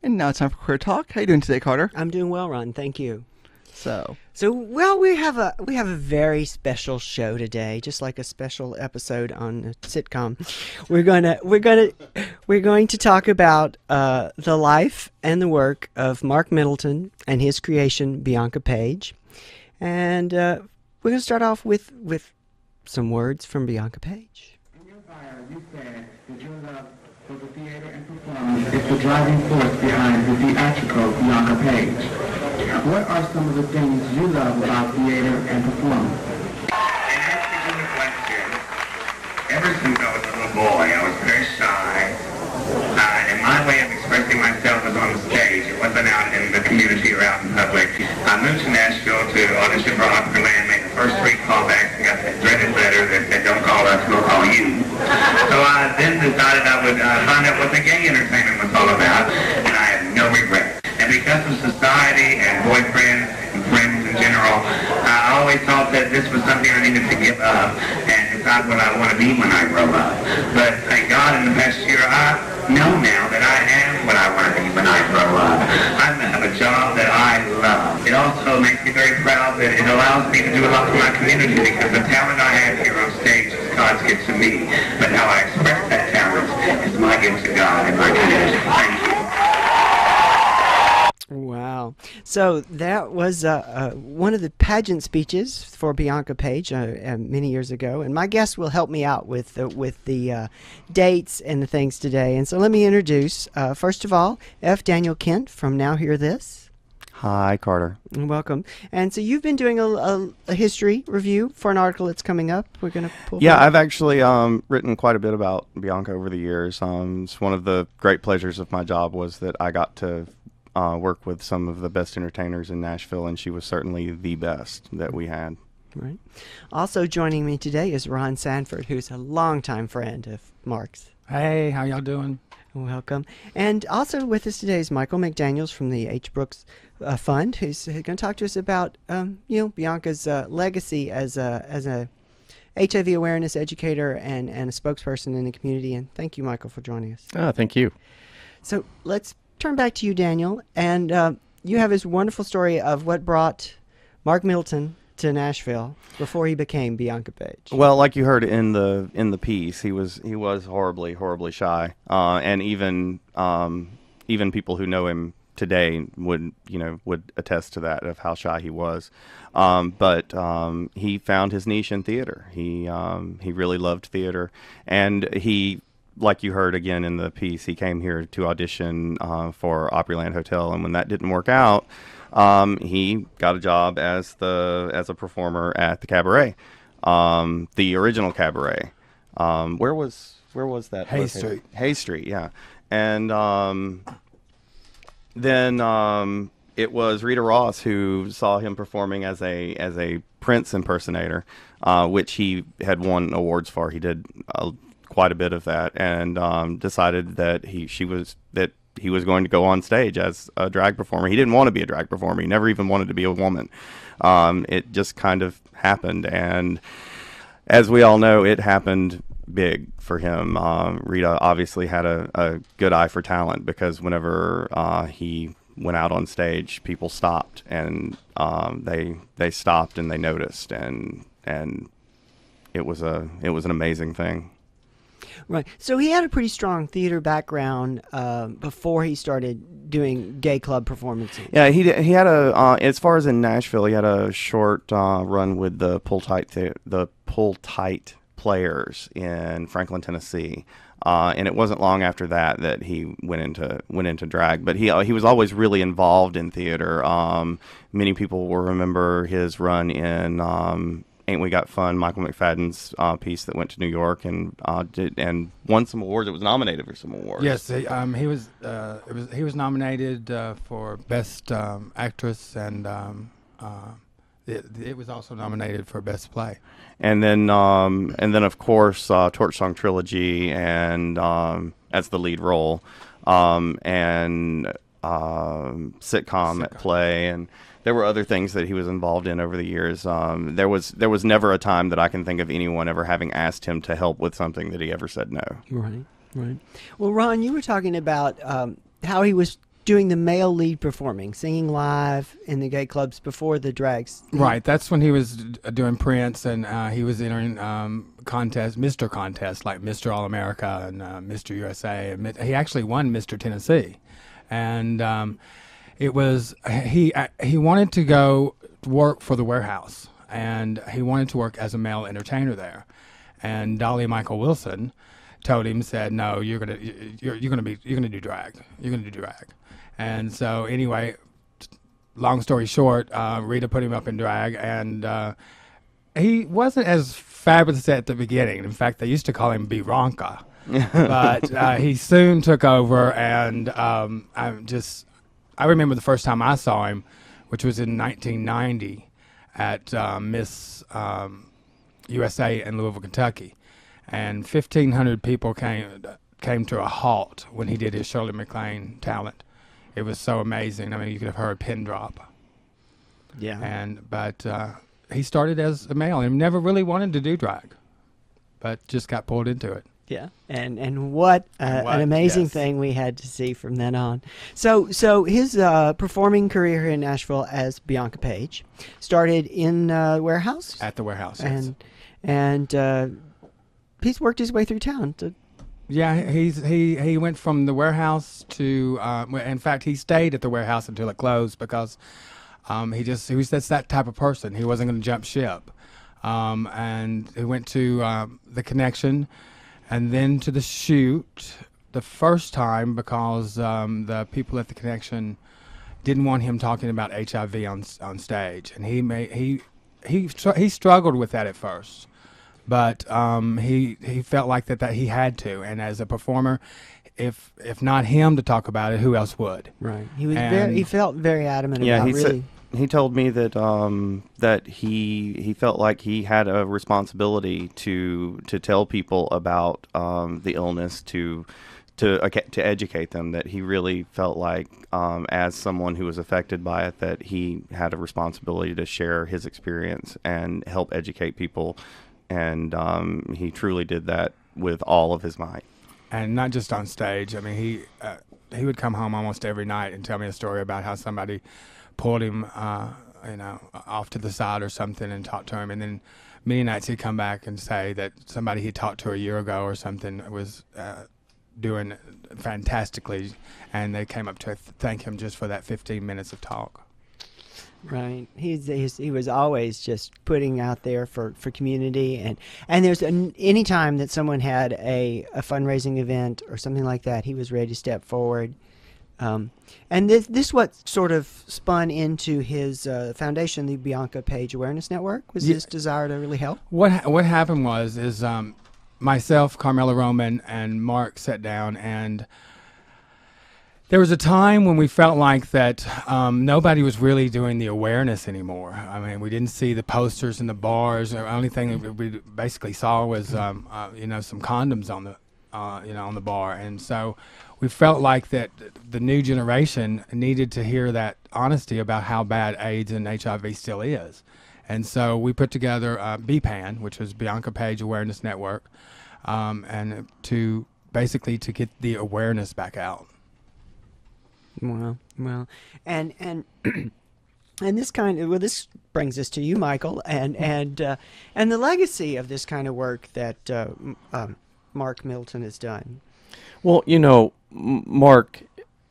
And now it's time for Queer Talk. How you doing today, Carter? I'm doing well, Ron. Thank you. So Well, we have a very special show today, just like a special episode on a sitcom. We're going to talk about the life and the work of Marc Middleton and his creation Bianca Paige, and we're going to start off with some words from Bianca Paige. In your bio, you said that your love for the theater and performance is the driving force behind the theatrical Bianca Paige. What are some of the things you love about theater and performance? In answer to the question, ever since I was a little boy, I was very shy. And my way of expressing myself was on the stage. It wasn't out in the community or out in public. I moved to Nashville to audition for Oscarland, made the first 3 callbacks, and got that dreaded letter that said, "Don't call us, we'll call you." So I then decided I would find out what the gay entertainment was all about, and I have no regrets. And because of society and boyfriends and friends in general, I always thought that this was something I needed to give up and decide what I want to be when I grow up. But thank God in the past year, I know now that I am what I want to be when I grow up. I have a job that I love. It also makes me very proud that it allows me to do a lot for my community because the talent I have here on stage is God's gift to me. But how I express that talent is my gift to God and my community. Thank you. Wow. So that was one of the pageant speeches for Bianca Paige many years ago. And my guest will help me out with the dates and the things today. And so let me introduce, first of all, F. Daniel Kent from Now Hear This. Hi, Carter. Welcome. And so you've been doing a history review for an article that's coming up. We're going to pull. Yeah, I've actually written quite a bit about Bianca over the years. It's one of the great pleasures of my job was that I got to work with some of the best entertainers in Nashville, and she was certainly the best that we had. Right. Also joining me today is Ron Sanford, who's a longtime friend of Marc's. Hey, how y'all doing? Welcome. And also with us today is Michael McDaniels from the H. Brooks Fund, who's going to talk to us about Bianca's legacy as a HIV awareness educator and a spokesperson in the community. And thank you, Michael, for joining us. Thank you. So let's turn back to you, Daniel. And you have this wonderful story of what brought Marc Middleton to Nashville before he became Bianca Paige. Well, like you heard in the piece, he was horribly shy, and even people who know him today would attest to that, of how shy he was. But he found his niche in theater. He really loved theater, and he, like you heard again in the piece, he came here to audition for Opryland Hotel, and when that didn't work out, he got a job as a performer at the Cabaret, the original Cabaret. Where was that? Hayes located? Street. Hayes Street, yeah. And then it was Rita Ross who saw him performing as a Prince impersonator, which he had won awards for. He did quite a bit of that, and decided that he was going to go on stage as a drag performer. He didn't want to be a drag performer. He never even wanted to be a woman. It just kind of happened, and as we all know, it happened big for him. Rita obviously had a good eye for talent, because whenever he went out on stage, people stopped, and they stopped and they noticed, and it was an amazing thing. Right. So he had a pretty strong theater background before he started doing gay club performances. Yeah, he had as far as in Nashville, he had a short run with the Pull Tight Players in Franklin, Tennessee. And it wasn't long after that he went into drag, but he was always really involved in theater. Many people will remember his run in Ain't We Got Fun, Michael McFadden's piece that went to New York and won some awards. It was nominated for some awards. Yes, he was nominated for Best Actress, and it was also nominated for Best Play. And then of course Torch Song Trilogy, and as the lead role, and sitcom at Play, and there were other things that he was involved in over the years. There was never a time that I can think of anyone ever having asked him to help with something that he ever said no. Right. Well, Ron, you were talking about how he was doing the male lead performing, singing live in the gay clubs before the drags. Right, that's when he was doing Prince, and he was entering Mr. Contest, like Mr. All America and Mr. USA. And he actually won Mr. Tennessee, and it was he wanted to go work for the Warehouse, and he wanted to work as a male entertainer there. And Dolly Michael Wilson told him, said, "No, you're gonna do drag. You're gonna do drag." And so anyway, long story short, Rita put him up in drag, and he wasn't as fabulous at the beginning. In fact, they used to call him Bianca, but he soon took over. And I remember the first time I saw him, which was in 1990 at Miss USA in Louisville, Kentucky, and 1,500 people came to a halt when he did his Shirley MacLaine talent. It was so amazing. I mean, you could have heard a pin drop. Yeah. But he started as a male and never really wanted to do drag, but just got pulled into it. Yeah, and what an amazing thing we had to see from then on. So his performing career here in Nashville as Bianca Paige started in Warehouse. At the Warehouse, yes. And he's worked his way through town. Yeah, he went from the Warehouse to. In fact, he stayed at the Warehouse until it closed because he was just that type of person. He wasn't going to jump ship, and he went to the Connection. And then to the Shoot the first time because the people at the Connection didn't want him talking about HIV on stage, and he struggled with that at first, but he felt like that he had to, and as a performer, if not him to talk about it, who else would? Right. He felt very adamant about really. He told me that that he felt like he had a responsibility to tell people about the illness, to educate them. That he really felt like, as someone who was affected by it, that he had a responsibility to share his experience and help educate people. And he truly did that with all of his might. And not just on stage. I mean, he would come home almost every night and tell me a story about how somebody pulled him, off to the side or something and talked to him. And then many nights he'd come back and say that somebody he talked to a year ago or something was doing fantastically, and they came up to thank him just for that 15 minutes of talk. Right. He was always just putting out there for community, and there's any time that someone had a fundraising event or something like that, he was ready to step forward. And this what sort of spun into his foundation, the Bianca Paige Awareness Network. Was this desire to really help? What happened was myself, Carmela Roman, and Mark sat down, and there was a time when we felt like that nobody was really doing the awareness anymore. I mean, we didn't see the posters in the bars. The only thing that we basically saw was some condoms on the bar, and so we felt like that the new generation needed to hear that honesty about how bad AIDS and HIV still is. And so we put together BPAN, which was Bianca Paige Awareness Network, and to get the awareness back out. Well, and this brings us to you, Michael, and the legacy of this kind of work that Marc Middleton has done. Well, Marc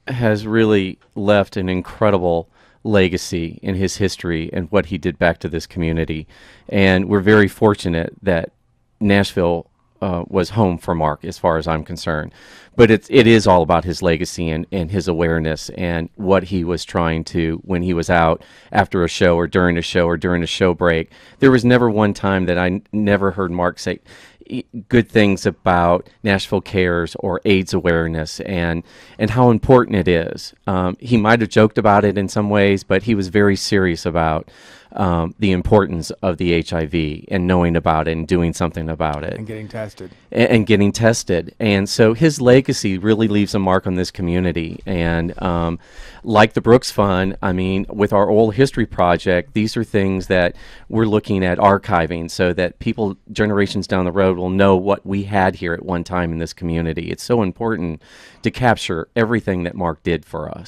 has really left an incredible legacy in his history and what he did back to this community. And we're very fortunate that Nashville was home for Marc, as far as I'm concerned. But it is all about his legacy and his awareness and what he was trying to, when he was out after a show or during a show or during a show break. There was never one time that I never heard Marc say good things about Nashville Cares or AIDS awareness and how important it is. He might have joked about it in some ways, but he was very serious about the importance of the HIV and knowing about it and doing something about it. And getting tested. And getting tested. And so his legacy really leaves a mark on this community. And like the Brooks Fund, I mean, with our Oral History Project, these are things that we're looking at archiving so that people, generations down the road, will know what we had here at one time in this community. It's so important to capture everything that Marc did for us.